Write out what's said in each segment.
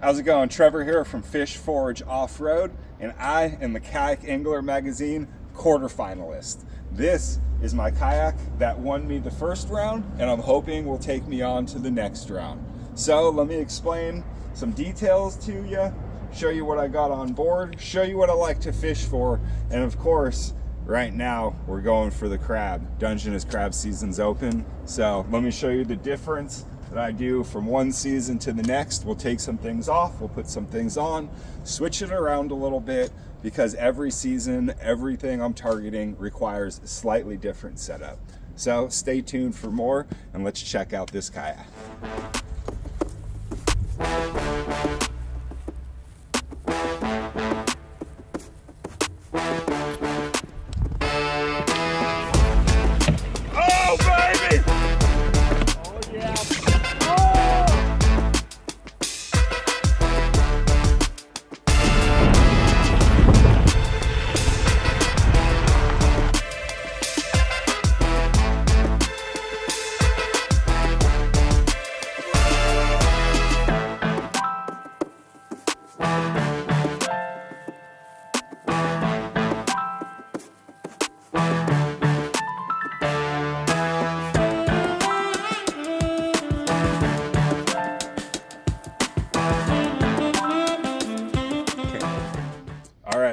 How's it going? Trevor here from Fish Forge Off-Road, and I am the Kayak Angler Magazine quarterfinalist. This is my kayak that won me the first round, and I'm hoping will take me on to the next round. So let me explain some details to you, show you what I got on board, show you what I like to fish for, and of course, right now we're going for the crab. Dungeness crab season's open, so let me show you the difference that I do from one season to the next. We'll take some things off, we'll put some things on, switch it around a little bit, because every season, everything I'm targeting requires a slightly different setup. So stay tuned for more, and let's check out this kayak.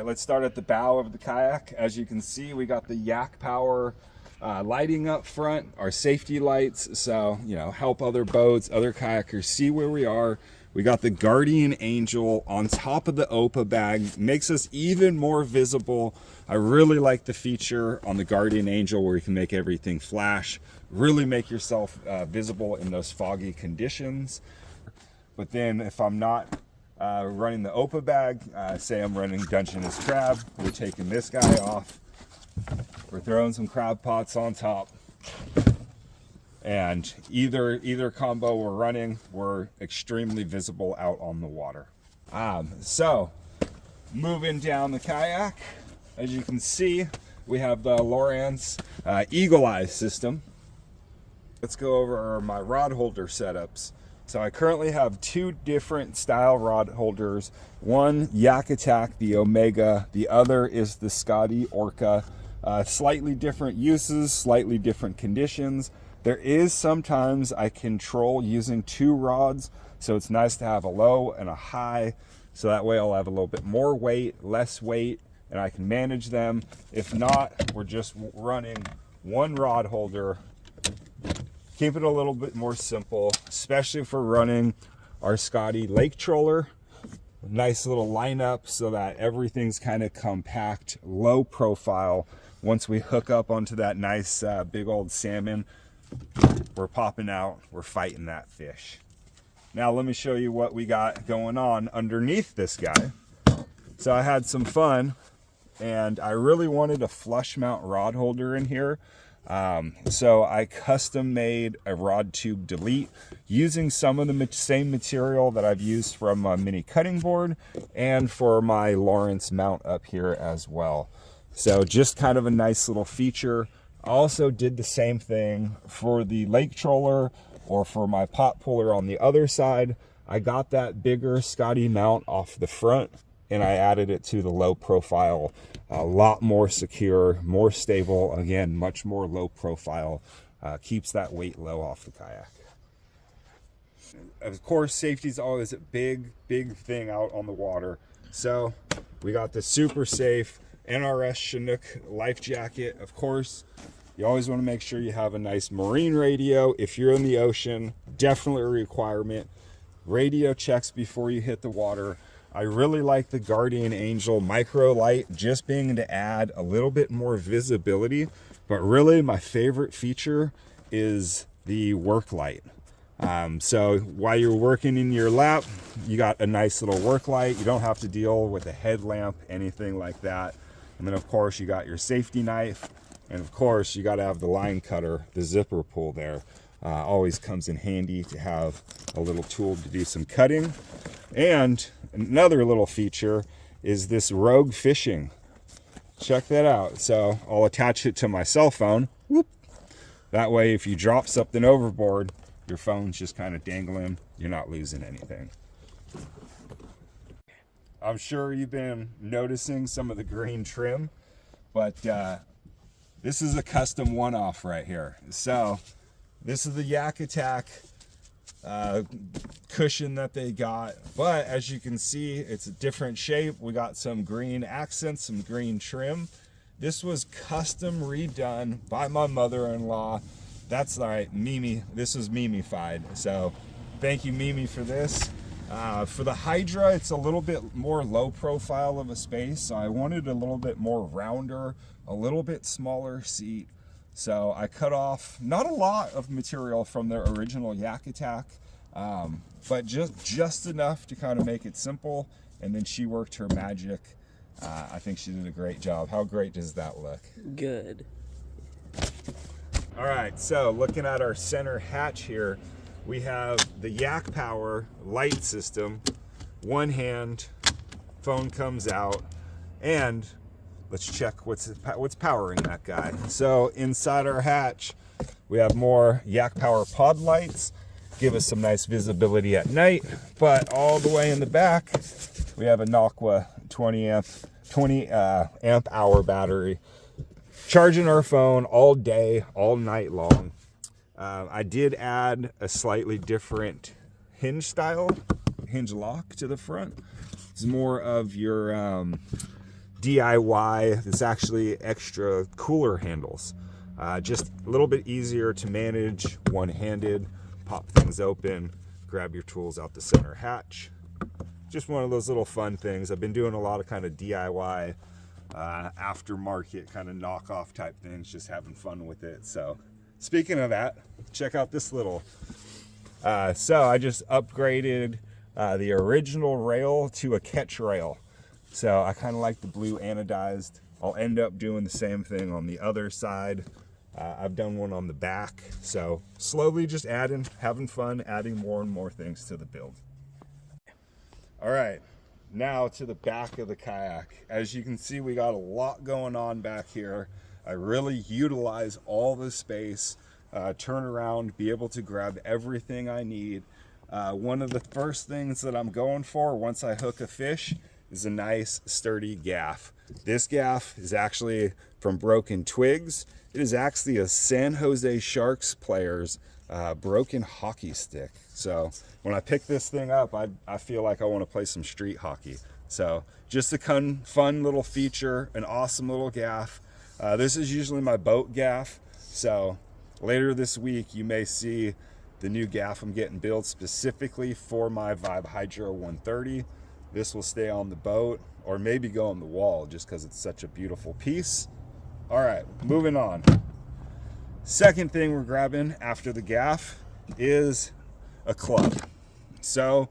Let's start at the bow of the kayak. As you can see, we got the Yak Power lighting up front, our safety lights, so help other boats, other kayakers see where we are. We got the Guardian Angel on top of the OPA bag, makes us even more visible. I really like the feature on the Guardian Angel where you can make everything flash, really make yourself visible in those foggy conditions. But then if I'm not running the OPA bag, say I'm running Dungeness crab, we're taking this guy off, we're throwing some crab pots on top, and either combo we're running, we're extremely visible out on the water. So moving down the kayak, as you can see, we have the Lowrance Eagle Eye system. Let's go over my rod holder setups. So I currently have two different style rod holders. One, Yak Attack, the Omega. The other is the Scotty Orca. Slightly different uses, slightly different conditions. There is sometimes I control using two rods, so it's nice to have a low and a high, so that way I'll have a little bit more weight, less weight, and I can manage them. If not, we're just running one rod holder. Keep it a little bit more simple, especially for running our Scotty Lake Troller. Nice little lineup so that everything's kind of compact, low profile. Once we hook up onto that nice big old salmon, we're popping out, we're fighting that fish. Now let me show you what we got going on underneath this guy. So I had some fun, and I really wanted a flush mount rod holder in here. So I custom made a rod tube delete using some of the same material that I've used from my mini cutting board and for my Lowrance mount up here as well. So just kind of a nice little feature. I also did the same thing for the Lake Troller or for my pot puller on the other side. I got that bigger Scotty mount off the front, and I added it to the low profile, a lot more secure, more stable, again, much more low profile, keeps that weight low off the kayak. Of course, safety is always a big thing out on the water. So we got the super safe NRS Chinook life jacket. Of course, you always want to make sure you have a nice marine radio. If you're in the ocean, definitely a requirement. Radio checks before you hit the water. I really like the Guardian Angel micro light, just being to add a little bit more visibility, but really my favorite feature is the work light. So while you're working in your lap, you got a nice little work light. You don't have to deal with a headlamp, anything like that. And then of course you got your safety knife, and of course you got to have the line cutter, the zipper pull there. Always comes in handy to have a little tool to do some cutting. And another little feature is this Rogue Fishing. Check that out. So I'll attach it to my cell phone. Whoop. That way, if you drop something overboard, your phone's just kind of dangling. You're not losing anything. I'm sure you've been noticing some of the green trim, but this is a custom one-off right here. So this is the Yak Attack cushion that they got, but as you can see, it's a different shape. We got some green accents, some green trim. This was custom redone by my mother-in-law. That's right, Mimi. This was Mimi-fied. So thank you, Mimi, for this. For the Hydra, it's a little bit more low profile of a space, so I wanted a little bit more rounder, a little bit smaller seat. So I cut off not a lot of material from their original Yak Attack, but just enough to kind of make it simple. And then she worked her magic. I think she did a great job. How great does that look? Good. All right, so looking at our center hatch here, we have the Yak Power light system. One hand, phone comes out, and let's check what's powering that guy. So inside our hatch, we have more Yak Power pod lights, give us some nice visibility at night. But all the way in the back, we have a Naqua 20 amp hour battery, charging our phone all day, all night long. I did add a slightly different hinge lock to the front. It's more of your DIY. It's actually extra cooler handles. Just a little bit easier to manage one-handed. Pop things open, grab your tools out the center hatch. Just one of those little fun things. I've been doing a lot of kind of DIY, aftermarket kind of knockoff type things, just having fun with it. So speaking of that, check out this little. So I just upgraded the original rail to a catch rail. So I kind of like the blue anodized. I'll end up doing the same thing on the other side. I've done one on the back. So slowly just having fun, adding more and more things to the build. All right, now to the back of the kayak. As you can see, we got a lot going on back here. I really utilize all the space, turn around, be able to grab everything I need. One of the first things that I'm going for once I hook a fish is a nice sturdy gaff. This gaff is actually from Broken Twigs. It is actually a San Jose Sharks player's broken hockey stick. So when I pick this thing up, I feel like I want to play some street hockey. So just a fun little feature, an awesome little gaff. This is usually my boat gaff. So later this week, you may see the new gaff I'm getting built specifically for my Vibe Hydra 130. This will stay on the boat or maybe go on the wall just because it's such a beautiful piece. All right, moving on. Second thing we're grabbing after the gaff is a club. So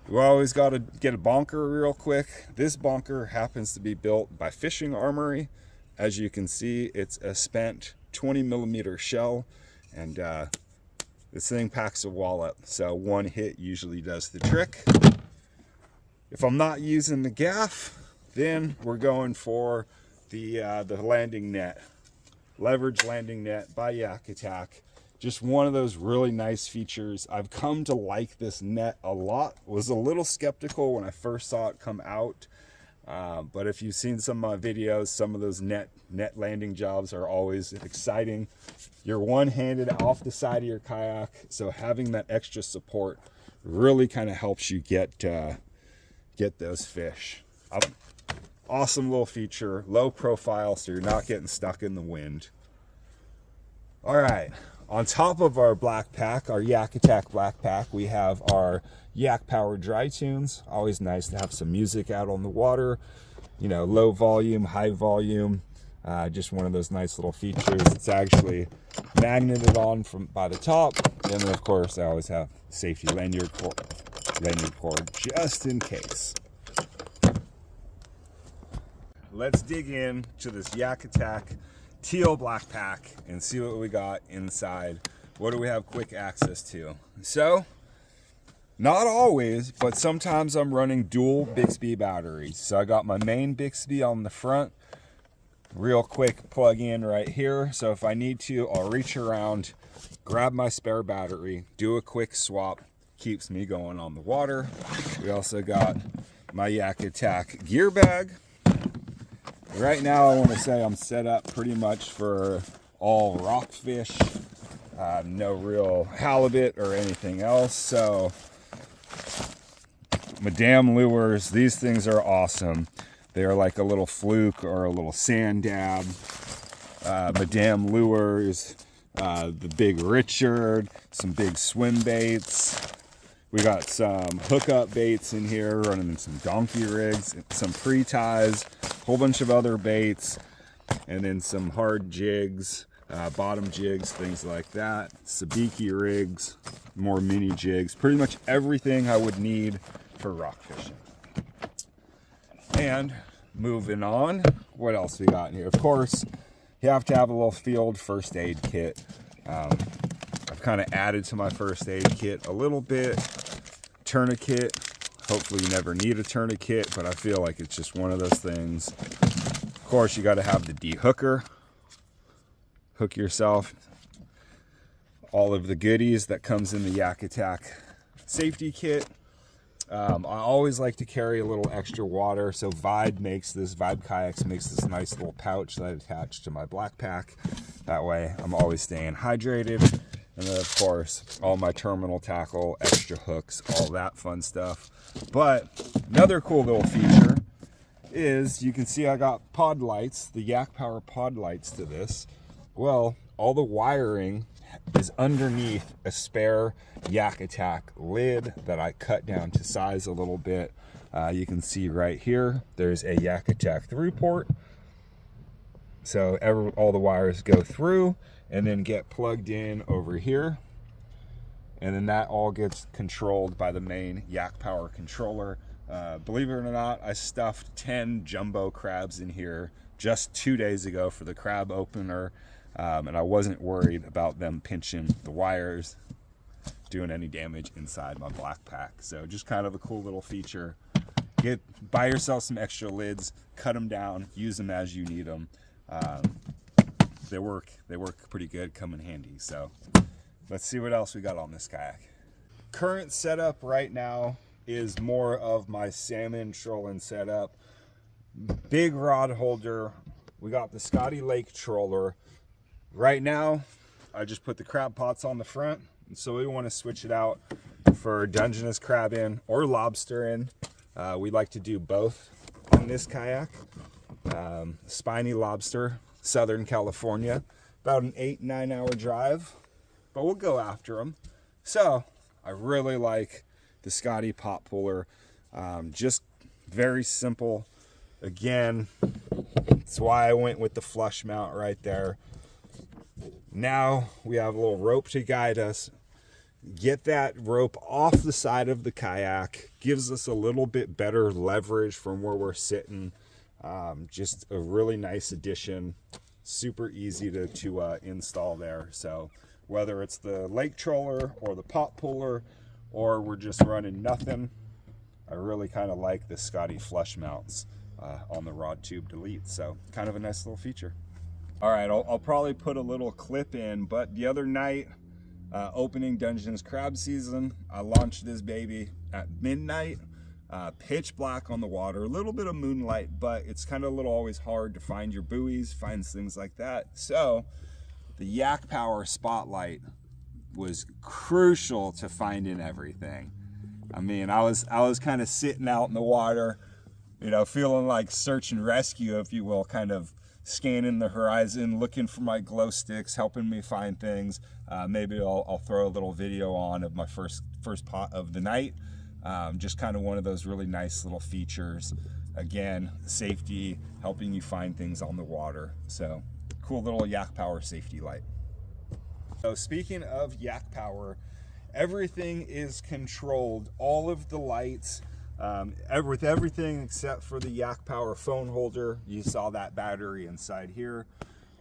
we always got to get a bonker real quick. This bonker happens to be built by Fishing Armory. As you can see, it's a spent 20mm shell, and this thing packs a wallop. So one hit usually does the trick. If I'm not using the gaff, then we're going for the landing net, leverage landing net by Yak Attack. Just one of those really nice features. I've come to like this net a lot. Was a little skeptical when I first saw it come out, but if you've seen some of my videos, some of those net landing jobs are always exciting. You're one-handed off the side of your kayak, so having that extra support really kind of helps you get those fish. Awesome little feature, low profile, so you're not getting stuck in the wind. All right, on top of our black pack, our Yak Attack black pack, we have our Yak Power dry tunes. Always nice to have some music out on the water, you know, low volume, high volume. Just one of those nice little features. It's actually magneted on by the top, and then of course I always have safety lanyard cord just in case. Let's dig in to this Yak Attack teal black pack and see what we got inside. What do we have quick access to? So, not always, but sometimes I'm running dual Bixby batteries. So I got my main Bixby on the front, real quick plug in right here. So if I need to, I'll reach around, grab my spare battery, do a quick swap, keeps me going on the water. We also got my Yak Attack gear bag. Right now I want to say I'm set up pretty much for all rockfish, no real halibut or anything else. So Madame lures, these things are awesome. They are like a little fluke or a little sand dab. Madame lures, the big Richard, some big swim baits. We got some hookup baits in here, running some donkey rigs, some pre-ties, a whole bunch of other baits, and then some hard jigs, bottom jigs, things like that. Sabiki rigs, more mini jigs, pretty much everything I would need for rock fishing. And moving on, what else we got in here? Of course, you have to have a little field first aid kit. I've kind of added to my first aid kit a little bit. Tourniquet. Hopefully you never need a tourniquet, but I feel like it's just one of those things. Of course, you got to have the de-hooker. Hook yourself. All of the goodies that comes in the Yak Attack safety kit. I always like to carry a little extra water, so Vibe Kayaks makes this nice little pouch that I attach to my black pack. That way I'm always staying hydrated. And then of course, all my terminal tackle, extra hooks, all that fun stuff. But another cool little feature is you can see I got pod lights, the Yak Power pod lights to this. Well, all the wiring is underneath a spare Yak Attack lid that I cut down to size a little bit. You can see right here, there's a Yak Attack 3 port. So all the wires go through and then get plugged in over here. And then that all gets controlled by the main Yak Power controller. Believe it or not, I stuffed 10 jumbo crabs in here just 2 days ago for the crab opener. And I wasn't worried about them pinching the wires, doing any damage inside my black pack. So just kind of a cool little feature. Buy yourself some extra lids, cut them down, use them as you need them. They work pretty good, come in handy. So let's see what else we got on this kayak. Current setup right now is more of my salmon trolling setup. Big rod holder. We got the Scotty Lake troller. Right now, I just put the crab pots on the front. So we want to switch it out for Dungeness crab in or lobster in. We like to do both on this kayak. Spiny lobster, Southern California, about an 8-9 hour drive, but we'll go after them. So I really like the Scotty pot puller. Just very simple. Again, that's why I went with the flush mount right there. Now we have a little rope to guide us. Get that rope off the side of the kayak, gives us a little bit better leverage from where we're sitting. Just a really nice addition, super easy to install there. So whether it's the lake troller or the pot puller, or we're just running nothing, I really kind of like the Scotty flush mounts on the rod tube delete. So kind of a nice little feature. All right, I'll probably put a little clip in, but the other night, opening Dungeness crab season, I launched this baby at midnight. Pitch black on the water, a little bit of moonlight, but it's kind of always hard to find your buoys, find things like that. So the Yak Power spotlight was crucial to finding everything. I mean, I was kind of sitting out in the water, you know, feeling like search and rescue, if you will, kind of scanning the horizon, looking for my glow sticks, helping me find things. Maybe I'll throw a little video on of my first pot of the night. Just kind of one of those really nice little features. Again, safety, helping you find things on the water. So cool little Yak Power safety light. So speaking of Yak Power, everything is controlled. All of the lights, with everything except for the Yak Power phone holder. You saw that battery inside here.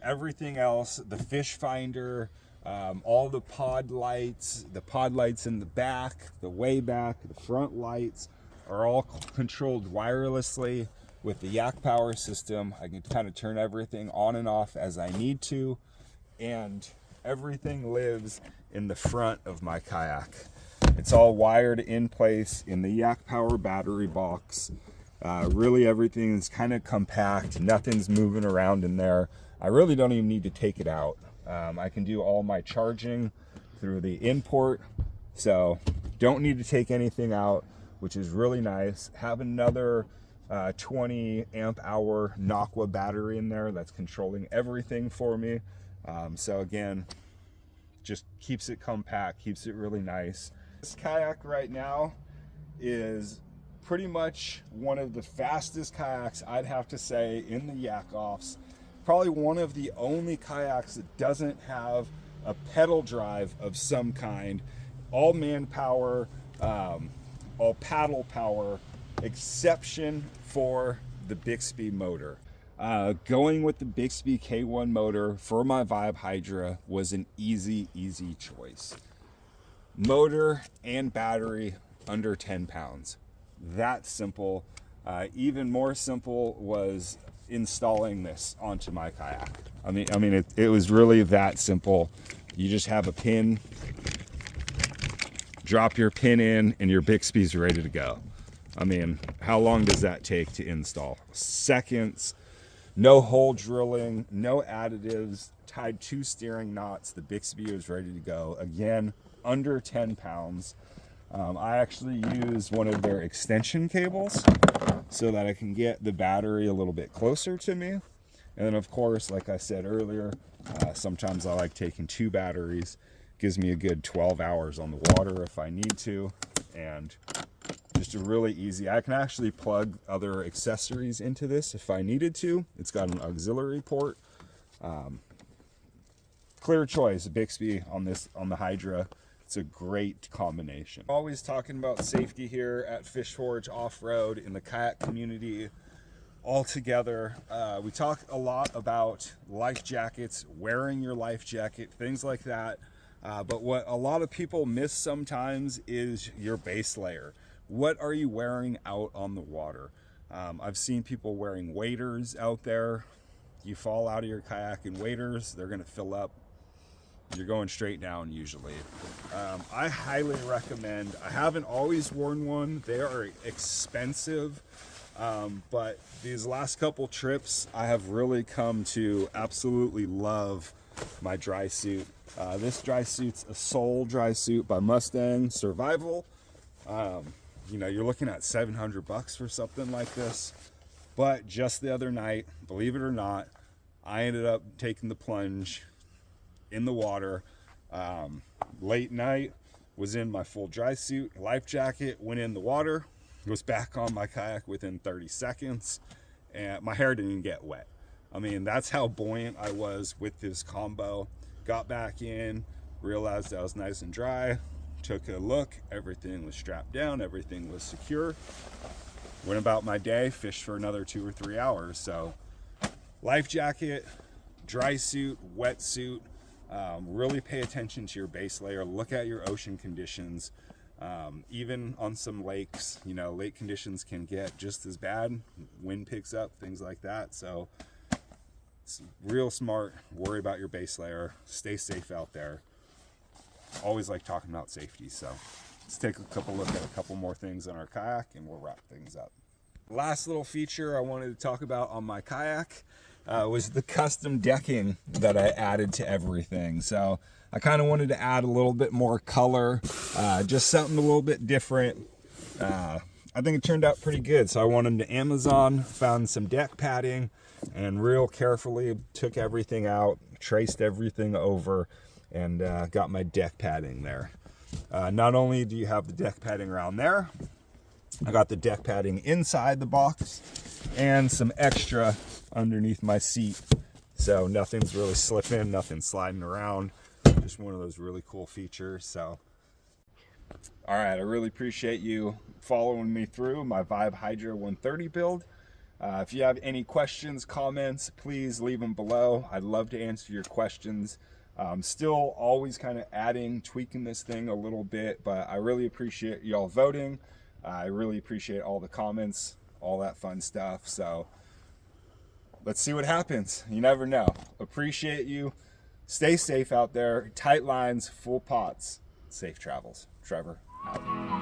Everything else, the fish finder, all the pod lights in the back, the way back, the front lights are all controlled wirelessly with the Yak Power system. I can kind of turn everything on and off as I need to, and everything lives in the front of my kayak. It's all wired in place in the Yak Power battery box. Really everything is kind of compact, nothing's moving around in there. I really don't even need to take it out. I can do all my charging through the import, so don't need to take anything out, which is really nice. Have another 20 amp hour Aqua battery in there that's controlling everything for me. So again, just keeps it compact, keeps it really nice. This kayak right now is pretty much one of the fastest kayaks, I'd have to say, in the YakOffs. Probably one of the only kayaks that doesn't have a pedal drive of some kind. All manpower, all paddle power, exception for the Bixby motor. Going with the Bixby K1 motor for my Vibe Hydra was an easy choice. Motor and battery under 10 pounds. That simple. Even more simple was installing this onto my kayak. I mean, it was really that simple. You just have a pin, drop your pin in, and your Bixby's ready to go. I mean, how long does that take to install? Seconds. No hole drilling, no additives, tied 2 steering knots. The Bixby is ready to go. Again, under 10 pounds. I actually use one of their extension cables so that I can get the battery a little bit closer to me. And then of course, like I said earlier, sometimes I like taking 2 batteries. Gives me a good 12 hours on the water if I need to. And just a really easy, I can actually plug other accessories into this if I needed to. It's got an auxiliary port. Clear choice, Bixby on the Hydra. It's a great combination. Always talking about safety here at Fish Forge Off-Road in the kayak community all together. We talk a lot about life jackets, wearing your life jacket, things like that. But what a lot of people miss sometimes is your base layer. What are you wearing out on the water? I've seen people wearing waders out there. You fall out of your kayak in waders, they're gonna fill up. You're going straight down usually. I highly recommend, I haven't always worn one. They are expensive, but these last couple trips, I have really come to absolutely love my dry suit. This dry suit's a Soul dry suit by Mustang Survival. You know, you're looking at $700 for something like this. But just the other night, believe it or not, I ended up taking the plunge in the water. Late night, was in my full dry suit, life jacket, went in the water, was back on my kayak within 30 seconds, and my hair didn't even get wet. I mean, that's how buoyant I was with this combo. Got back in, realized I was nice and dry, took a look, everything was strapped down, everything was secure. Went about my day, fished for another 2 or 3 hours. So life jacket, dry suit, wetsuit, really pay attention to your base layer, look at your ocean conditions. Even on some lakes, you know, lake conditions can get just as bad, wind picks up, things like that. So it's real smart, worry about your base layer, stay safe out there. Always like talking about safety, so let's take a look at a couple more things on our kayak and we'll wrap things up. Last little feature I wanted to talk about on my kayak was the custom decking that I added to everything. So I kind of wanted to add a little bit more color, just something a little bit different. I think it turned out pretty good. So I went into Amazon, found some deck padding, and real carefully took everything out, traced everything over, and got my deck padding there. Not only do you have the deck padding around there, I got the deck padding inside the box and some extra underneath my seat, so nothing's really slipping, nothing sliding around. Just one of those really cool features. So all right, I really appreciate you following me through my Vibe Hydra 130 build. If you have any questions, comments, please leave them below. I'd love to answer your questions. Still always kind of adding, tweaking this thing a little bit, but I really appreciate y'all voting. I really appreciate all the comments, all that fun stuff. So let's see what happens. You never know. Appreciate you. Stay safe out there. Tight lines, full pots. Safe travels. Trevor. out.